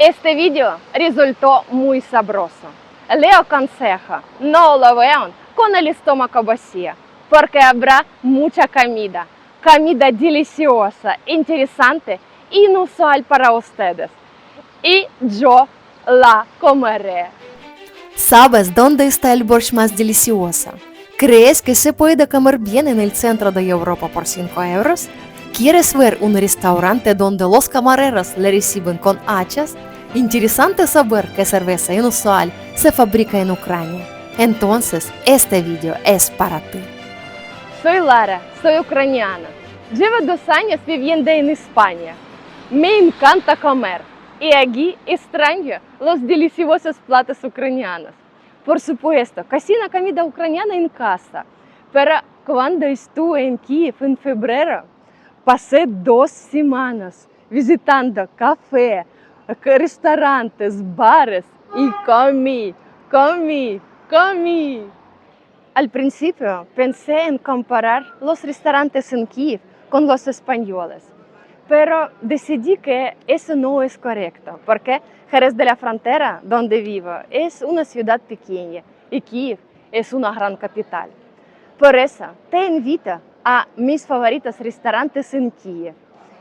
Este video resultó muy sabroso. Le aconsejo no lo vean con el estómago vacío, porque habrá mucha comida. Comida deliciosa, interesante e inusual para ustedes. Y yo la comeré. ¿Sabes dónde está el borsch más delicioso? ¿Crees que se puede comer bien en el centro de Europa por 5 euros? ¿Quieres ver un restaurante donde los camareros le reciben con hachas? Interesante saber que cerveza inusual se fabrica en Ucrania. Entonces, este video es para ti. Soy Lara, soy ucraniana. Llevo 2 años viviendo en España. Me encanta comer y aquí extraño los deliciosos platos ucranianos. Por supuesto, cocino comida ucraniana en casa, pero cuando estuve en Kiev en febrero, pasé 2 semanas visitando café, restaurantes, bares y comí. Al principio pensé en comparar los restaurantes en Kiev con los españoles, pero decidí que eso no es correcto, porque Jerez de la Frontera, donde vivo, es una ciudad pequeña y Kiev es una gran capital. Por eso te invito a mis favoritos restaurantes en Kiev.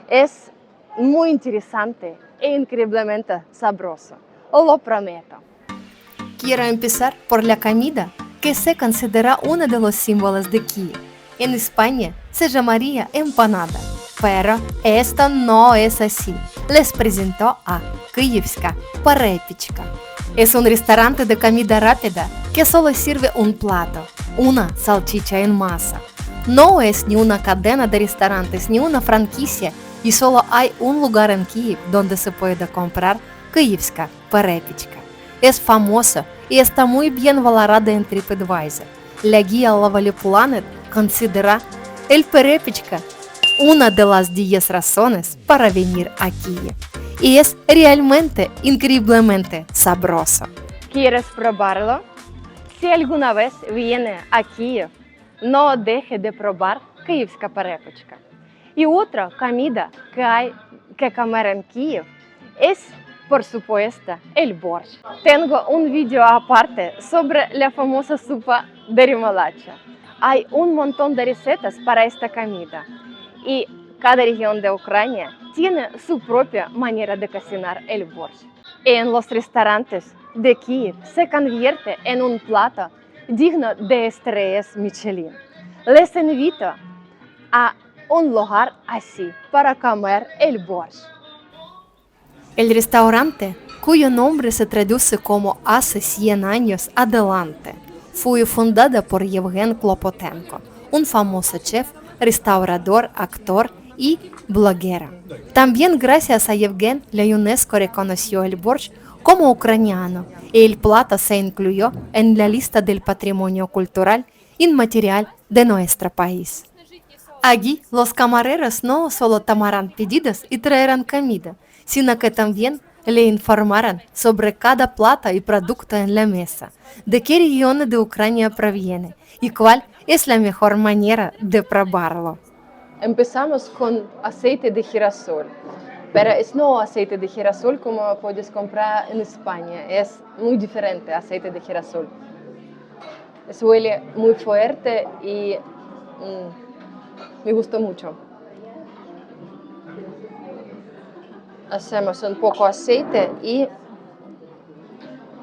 Es muy interesante e increíblemente sabroso, lo prometo. Quiero empezar por la comida, que se considera uno de los símbolos de Kiev. En España se llamaría empanada, pero esto no es así. Les presento a Kyievska Perepічка. Es un restaurante de comida rápida que solo sirve un plato, una salchicha en masa. No es ni una cadena de restaurantes ni una franquicia y solo hay un lugar en Kiev donde se puede comprar Kyievska Perepічка. Es famoso y está muy bien valorada en TripAdvisor. La guía Lovely Planet considera el Perepічка una de las 10 razones para venir a Kiev. Y es realmente increíblemente sabroso. ¿Quieres probarlo? Si alguna vez viene a Kiev, no deje de probar Kyievska Perepічка. Y otra comida que hay que comer en Kiev es, por supuesto, el borsch. Tengo un video aparte sobre la famosa sopa de remolacha. Hay un montón de recetas para esta comida y cada región de Ucrania tiene su propia manera de cocinar el borsch. En los restaurantes de Kiev se convierte en un plato digno de estrellas Michelin. Les invito a un lugar así para comer el borsch. El restaurante, cuyo nombre se traduce como Hace 100 años adelante, fue fundado por Yevgen Klopotenko, un famoso chef, restaurador, actor y bloguero. También gracias a Yevgen, la UNESCO reconoció el borsch como ucraniano y el plato se incluyó en la lista del patrimonio cultural inmaterial de nuestro país. Allí los camareros no solo tomarán pedidos y traerán comida, sino que también le informarán sobre cada plato y producto en la mesa, de qué región de Ucrania proviene y cuál es la mejor manera de probarlo. Empezamos con aceite de girasol, pero es no aceite de girasol como puedes comprar en España, es muy diferente aceite de girasol. Huele muy fuerte y me gustó mucho. Hacemos un poco aceite y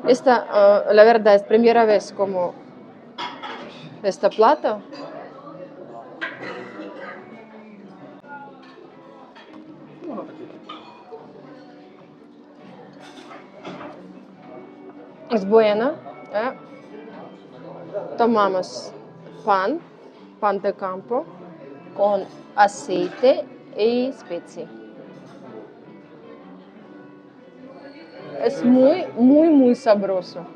esta, la verdad, es primera vez como este plato. Es bueno. Tomamos pan de campo con aceite y especie. Es muy sabroso.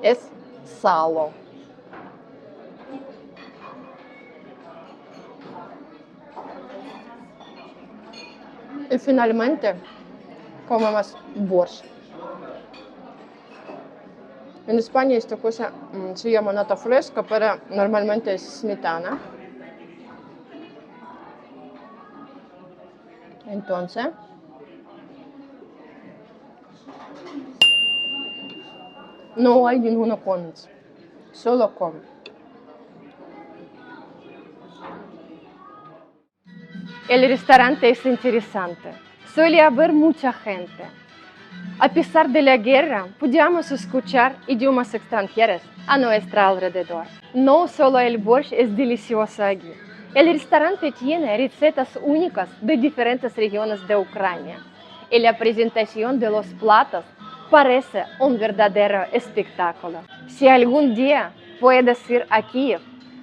Es salo. Y finalmente comemos борщ. En España esta cosa se llama nata fresca, pero normalmente es smetana. Entonces, no hay ninguna concha, solo come. El restaurante es interesante, suele haber mucha gente. A pesar de la guerra, podíamos escuchar idiomas extranjeros a nuestro alrededor. No solo el borщ es delicioso aquí. El restaurante tiene recetas únicas de diferentes regiones de Ucrania. Y la presentación de los platos parece un verdadero espectáculo. Si algún día puedes ir a Kiev,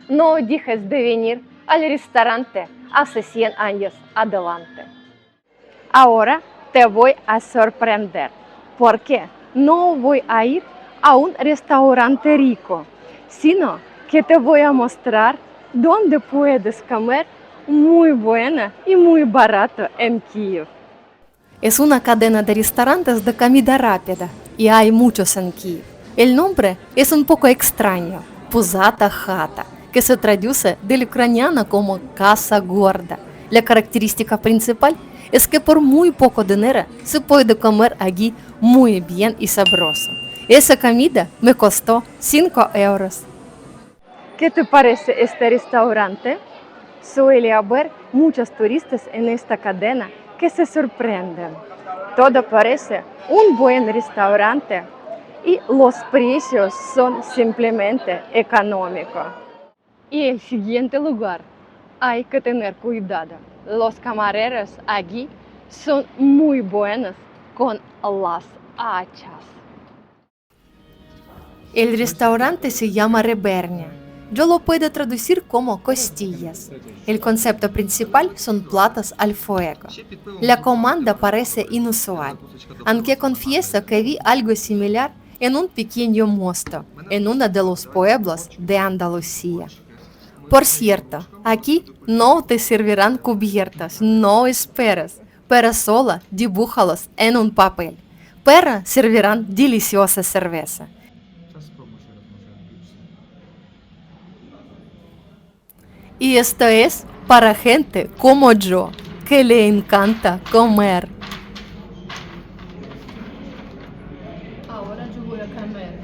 no dejes de venir al restaurante hace 100 años adelante. Ahora te voy a sorprender, porque no voy a ir a un restaurante rico, sino que te voy a mostrar dónde puedes comer muy buena y muy barato en Kiev. Es una cadena de restaurantes de comida rápida y hay muchos en Kiev. El nombre es un poco extraño, Puzata Hata, que se traduce del ucraniano como casa gorda. La característica principal es que por muy poco dinero se puede comer aquí muy bien y sabroso. Esa comida me costó 5 euros. ¿Qué te parece este restaurante? Suele haber muchos turistas en esta cadena que se sorprenden. Todo parece un buen restaurante y los precios son simplemente económicos. Y el siguiente lugar, hay que tener cuidado. Los camareros aquí son muy buenos con las hachas. El restaurante se llama Rebernia. Yo lo puedo traducir como costillas. El concepto principal son platos al fuego. La comanda parece inusual, aunque confieso que vi algo similar en un pequeño mosto, en uno de los pueblos de Andalucía. Por cierto, aquí no te servirán cubiertas, no esperes, pero solo dibújalos en un papel. Pero servirán deliciosa cerveza. Y esto es para gente como yo, que le encanta comer. Ahora yo voy a comer.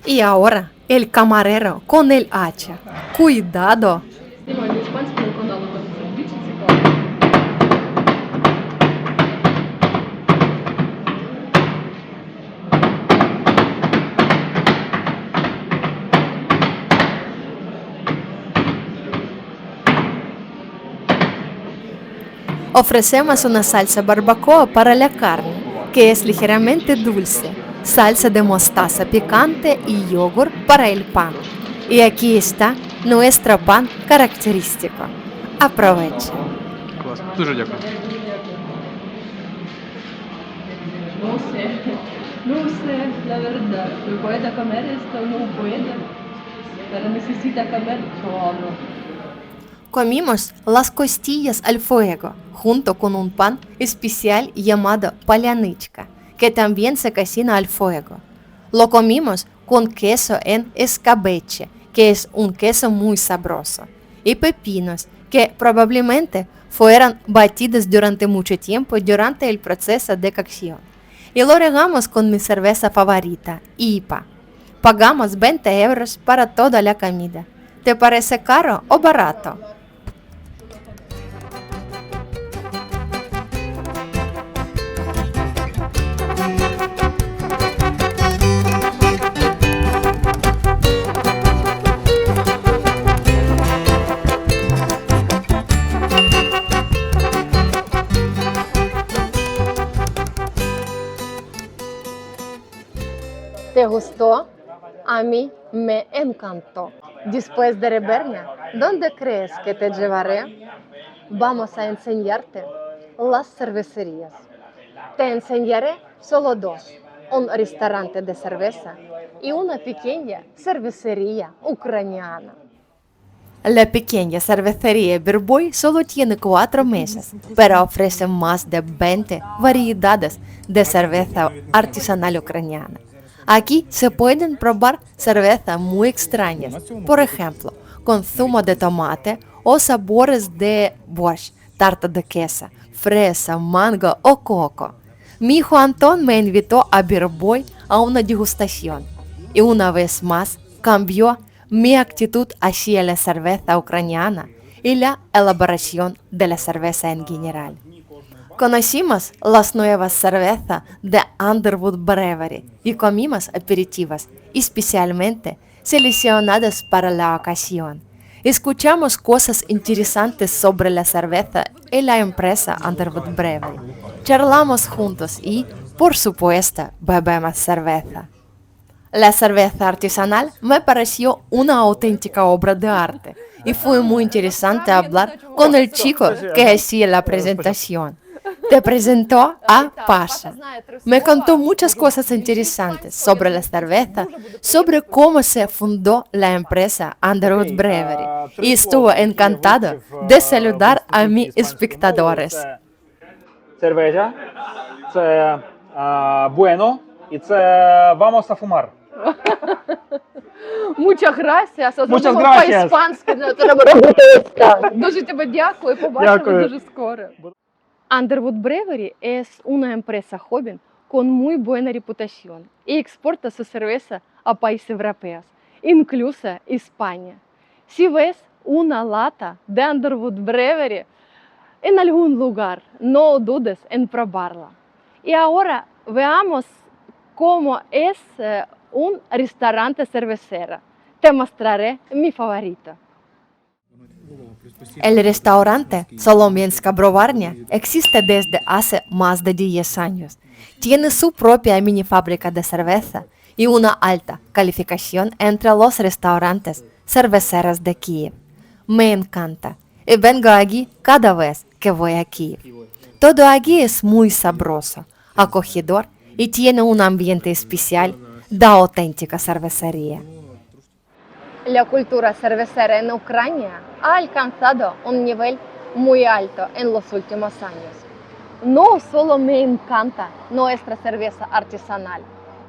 Y ahora, el camarero con el hacha. Cuidado. Снимаю испанский канал, Ofrecemos una salsa barbacoa para la carne, que es ligeramente dulce, salsa de mostaza picante y yogur para el pan. Y aquí está nuestro pan característico. Aproveche. Клас, дуже дякую. No sé, la verdad. ¿Me puede comer esto? No puedo. Pero necesita comer todo. Comimos las costillas al fuego, junto con un pan especial llamado palyanichka, que también se cocina al fuego. Lo comimos con queso en escabeche, que es un queso muy sabroso, y pepinos, que probablemente fueron batidos durante mucho tiempo durante el proceso de cocción. Y lo regamos con mi cerveza favorita, IPA. Pagamos 20 euros para toda la comida. ¿Te parece caro o barato? ¿Te gustó? A mí me encantó. Después de Rebernia, ¿dónde crees que te llevaré? Vamos a enseñarte las cervecerías. Te enseñaré solo dos, un restaurante de cerveza y una pequeña cervecería ucraniana. La pequeña cervecería Birboy solo tiene 4 mesas, pero ofrece más de 20 variedades de cerveza artesanal ucraniana. Aquí se pueden probar cervezas muy extrañas, por ejemplo, con zumo de tomate o sabores de borscht, tarta de queso, fresa, mango o coco. Mi hijo Antón me invitó a Birboy a una degustación y una vez más cambió mi actitud hacia la cerveza ucraniana y la elaboración de la cerveza en general. Conocimos las nuevas cervezas de Underwood Brewery y comimos aperitivos especialmente seleccionados para la ocasión. Escuchamos cosas interesantes sobre la cerveza y la empresa Underwood Brewery. Charlamos juntos y, por supuesto, bebemos cerveza. La cerveza artesanal me pareció una auténtica obra de arte y fue muy interesante hablar con el chico que hacía la presentación. Te presentó a Pasha. Me contó muchas cosas interesantes sobre la cerveza, sobre cómo se fundó la empresa Underwood Brewery y estuvo encantado de saludar a mis espectadores. Cerveza, це bueno і це vamos a fumar. Muchas gracias. Muchas Особливо gracias. по-іспанськи не треба робити ось так. Дуже тебе дякую. Побачимо Дякую. дуже скоро. Underwood Brewery es una empresa joven con muy buena reputación y exporta su cerveza a países europeos, incluso España. Si ves una lata de Underwood Brewery en algún lugar, no dudes en probarla. Y ahora veamos cómo es un restaurante cervecero. Te mostraré mi favorito. El restaurante Solomenska Brovarnia existe desde hace más de 10 años. Tiene su propia mini fábrica de cerveza y una alta calificación entre los restaurantes cerveceros de Kiev. Me encanta y vengo aquí cada vez que voy a Kiev. Todo aquí es muy sabroso, acogedor y tiene un ambiente especial de auténtica cervecería. La cultura cervecera en Ucrania ha alcanzado un nivel muy alto en los últimos años. No solo me encanta nuestra cerveza artesanal,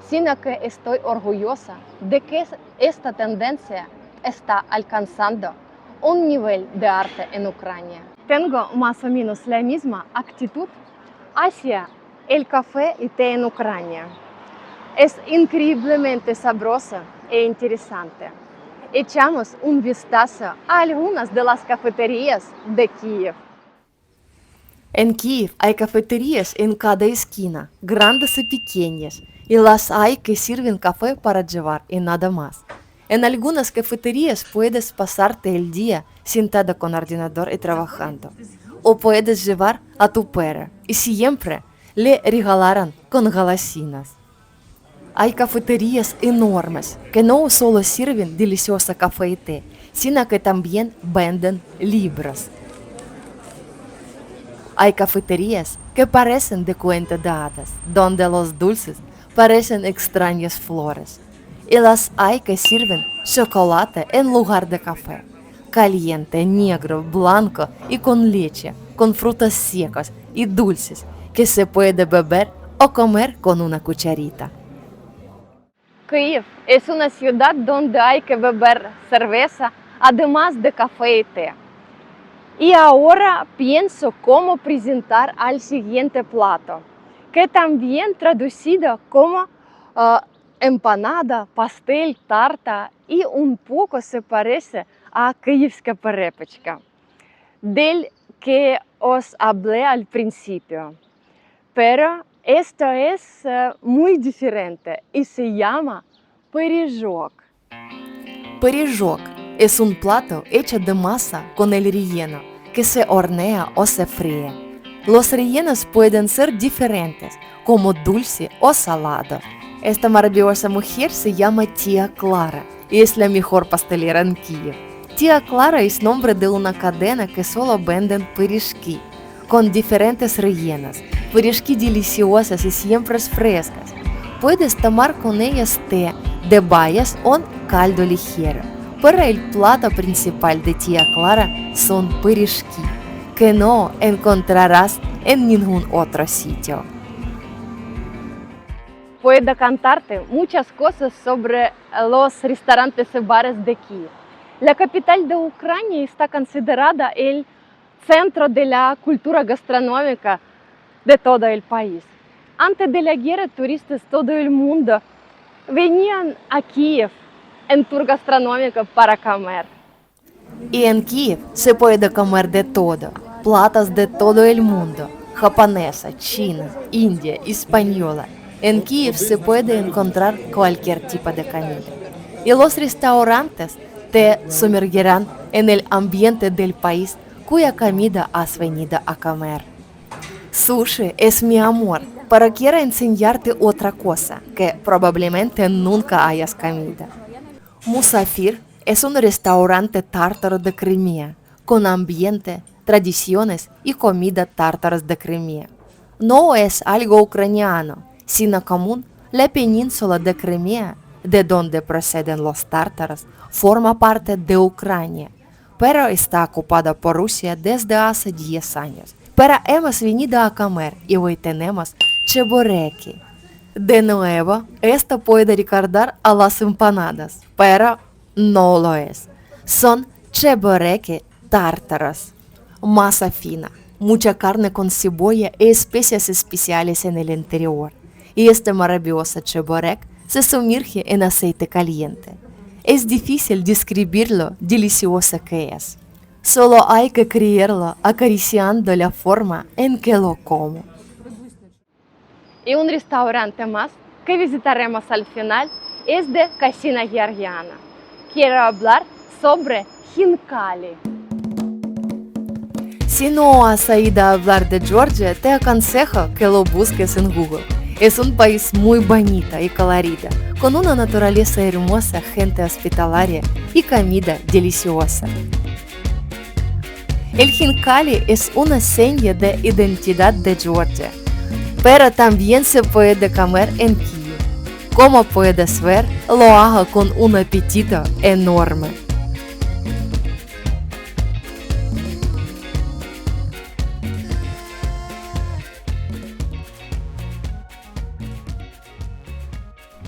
sino que estoy orgullosa de que esta tendencia está alcanzando un nivel de arte en Ucrania. Tengo más o menos la misma actitud hacia el café y té en Ucrania. Es increíblemente sabroso e interesante. Echamos un vistazo a algunas de las cafeterías de Kiev. En Kiev hay cafeterías en cada esquina, grandes y pequeñas, y las hay que sirven café para llevar y nada más. En algunas cafeterías puedes pasarte el día sentado con ordenador y trabajando, o puedes llevar a tu perro y siempre le regalarán con golosinas. Hay cafeterías enormes que no solo sirven delicioso café y té, sino que también venden libros. Hay cafeterías que parecen de cuento de hadas, donde los dulces parecen extrañas flores. Y las hay que sirven chocolate en lugar de café, caliente, negro, blanco y con leche, con frutas secas y dulces que se puede beber o comer con una cucharita. Kiev es una ciudad donde hay que beber cerveza además de café y té. Y ahora pienso cómo presentar al siguiente plato, que también traducido como empanada, pastel, tarta y un poco se parece a київська перепечка, del que os hablé al principio. Pero esto es muy diferente y se llama пиріжок. Пиріжок es un plato hecho de masa con el relleno que se hornea o se fríe. Los rellenos pueden ser diferentes, como dulce o salado. Esta maravillosa mujer se llama Tía Clara y es la mejor pastelera en Kiev. Tía Clara es nombre de una cadena que solo venden пиріжки con diferentes rellenos, пиріжки deliciosas y siempre frescas. Puedes tomar con ellas té de bayas o caldo ligero. pero el plato principal de tía Clara son пиріжки, que no encontrarás en ningún otro sitio. Puedo contarte muchas cosas sobre los restaurantes y bares de Kiev. La capital de Ucrania está considerada el centro de la cultura gastronómica de todo el país. Antes de la guerra, turistas de todo el mundo venían a Kiev en tour gastronómico para comer. Y en Kiev se puede comer de todo, platos de todo el mundo, japonesa, china, india, española. En Kiev se puede encontrar cualquier tipo de comida. Y los restaurantes te sumergirán en el ambiente del país cuya comida has venido a comer. Sushi es mi amor, pero quiero enseñarte otra cosa que probablemente nunca hayas comido. Musafir es un restaurante tártaro de Crimea, con ambiente, tradiciones y comida tártaras de Crimea. No es algo ucraniano, sino común. La península de Crimea, de donde proceden los tártaros, forma parte de Ucrania, pero está ocupada por Rusia desde hace 10 años. Pero hemos venido a comer y hoy tenemos чебуреки. De nuevo, esto puede recordar a las empanadas, pero no lo es. Son чебуреки tártaros. Masa fina, mucha carne con cebolla y especias especiales en el interior. Y este maravilloso чебурек se sumerge en aceite caliente. Es difícil describir lo delicioso que es. Solo hay que creerlo acariciando la forma en que lo como. Y un restaurante más que visitaremos al final es de cocina georgiana. Quiero hablar sobre Хинкалі. Si no has oído hablar de Georgia, te aconsejo que lo busques en Google. Es un país muy bonito y colorido, con una naturaleza hermosa, gente hospitalaria y comida deliciosa. El Хинкалі es una seña de identidad de Georgia, pero también se puede comer en Kiev. Como puedes ver, lo hago con un apetito enorme.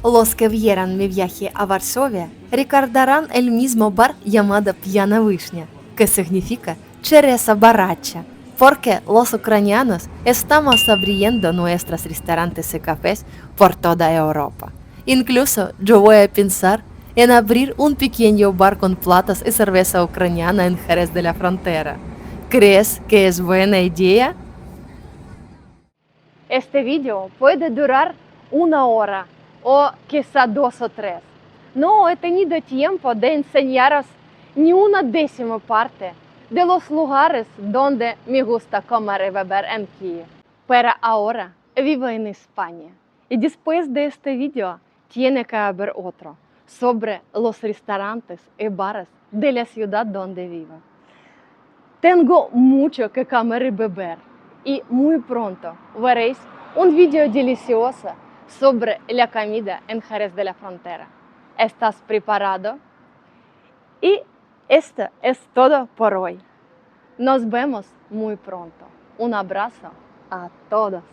Los que vieran mi viaje a Varsovia recordarán el mismo bar llamado P'yana Вишня, que significa cereza borracha, porque los ucranianos estamos abriendo nuestros restaurantes y cafés por toda Europa. Incluso yo voy a pensar en abrir un pequeño bar con platos y cerveza ucraniana en Jerez de la Frontera. ¿Crees que es buena idea? Este video puede durar 1 hora o quizá 2 o 3. No he tenido tiempo de enseñaros ni una décima parte de los lugares donde me gusta comer y beber en Kiev. Pero ahora vivo en España y después de este video tiene que haber otro sobre los restaurantes y bares de la ciudad donde vivo. Tengo mucho que comer y beber y muy pronto veréis un video delicioso sobre la comida en Jerez de la Frontera. ¿Estás preparado? Y esto es todo por hoy. Nos vemos muy pronto. Un abrazo a todos.